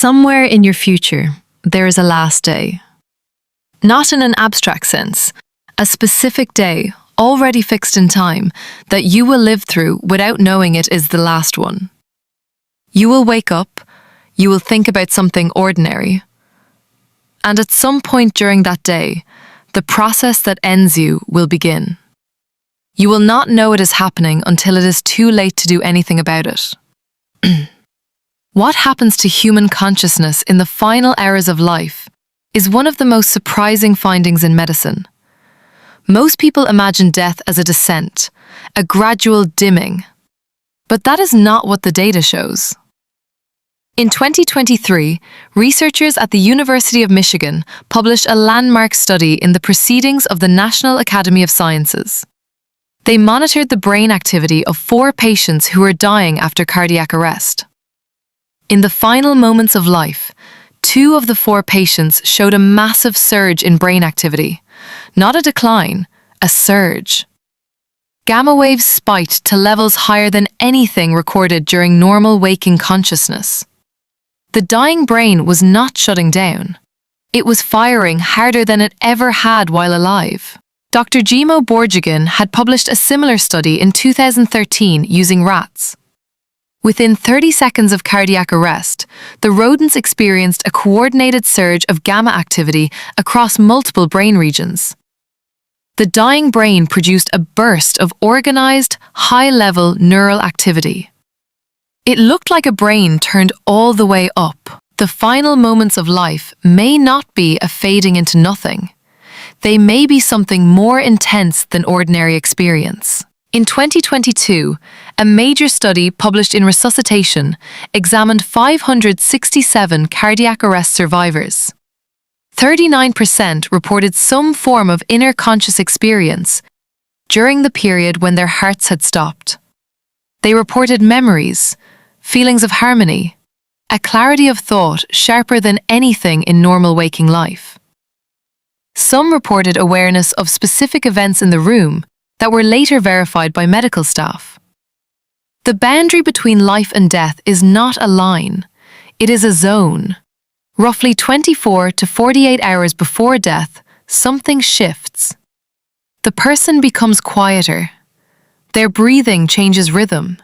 Somewhere in your future, there is a last day. Not in an abstract sense, a specific day, already fixed in time, that you will live through without knowing it is the last one. You will wake up, you will think about something ordinary, and at some point during that day, the process that ends you will begin. You will not know it is happening until it is too late to do anything about it. What happens to human consciousness in the final hours of life is one of the most surprising findings in medicine. Most people imagine death as a descent, a gradual dimming. But that is not what the data shows. In 2023, researchers at the University of Michigan published a landmark study in the Proceedings of the National Academy of Sciences. They monitored the brain activity of 4 patients who were dying after cardiac arrest. In the final moments of life, 2 of the 4 patients showed a massive surge in brain activity. Not a decline, a surge. Gamma waves spiked to levels higher than anything recorded during normal waking consciousness. The dying brain was not shutting down. It was firing harder than it ever had while alive. Dr. Jimo Borjigin had published a similar study in 2013 using rats. Within 30 seconds of cardiac arrest, the rodents experienced a coordinated surge of gamma activity across multiple brain regions. The dying brain produced a burst of organized, high-level neural activity. It looked like a brain turned all the way up. The final moments of life may not be a fading into nothing. They may be something more intense than ordinary experience. In 2022, a major study published in Resuscitation examined 567 cardiac arrest survivors. 39% reported some form of inner conscious experience during the period when their hearts had stopped. They reported memories, feelings of harmony, a clarity of thought sharper than anything in normal waking life. Some reported awareness of specific events in the room that were later verified by medical staff. The boundary between life and death is not a line, it is a zone. Roughly 24 to 48 hours before death, something shifts. The person becomes quieter. Their breathing changes rhythm.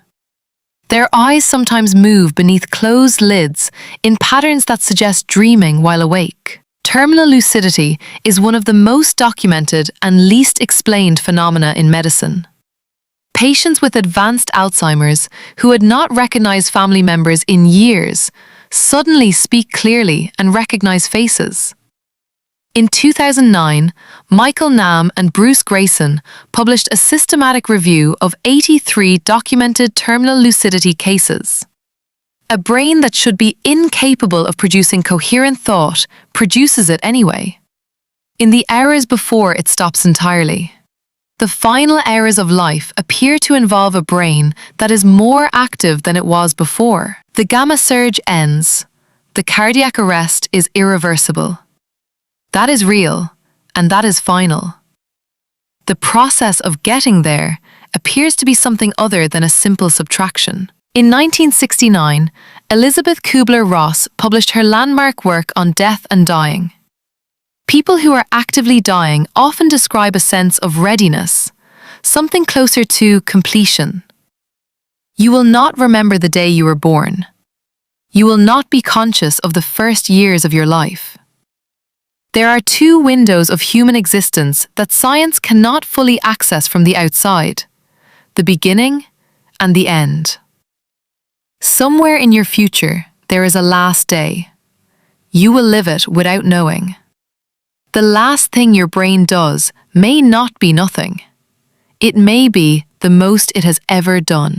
Their eyes sometimes move beneath closed lids in patterns that suggest dreaming while awake. Terminal lucidity is one of the most documented and least explained phenomena in medicine. Patients with advanced Alzheimer's who had not recognized family members in years suddenly speak clearly and recognize faces. In 2009, Michael Nahm and Bruce Greyson published a systematic review of 83 documented terminal lucidity cases. A brain that should be incapable of producing coherent thought produces it anyway. In the hours before it stops entirely. The final hours of life appear to involve a brain that is more active than it was before. The gamma surge ends. The cardiac arrest is irreversible. That is real, and that is final. The process of getting there appears to be something other than a simple subtraction. In 1969, Elizabeth Kubler-Ross published her landmark work on death and dying. People who are actively dying often describe a sense of readiness, something closer to completion. You will not remember the day you were born. You will not be conscious of the first years of your life. There are 2 windows of human existence that science cannot fully access from the outside: the beginning and the end. Somewhere in your future, there is a last day. You will live it without knowing. The last thing your brain does may not be nothing. It may be the most it has ever done.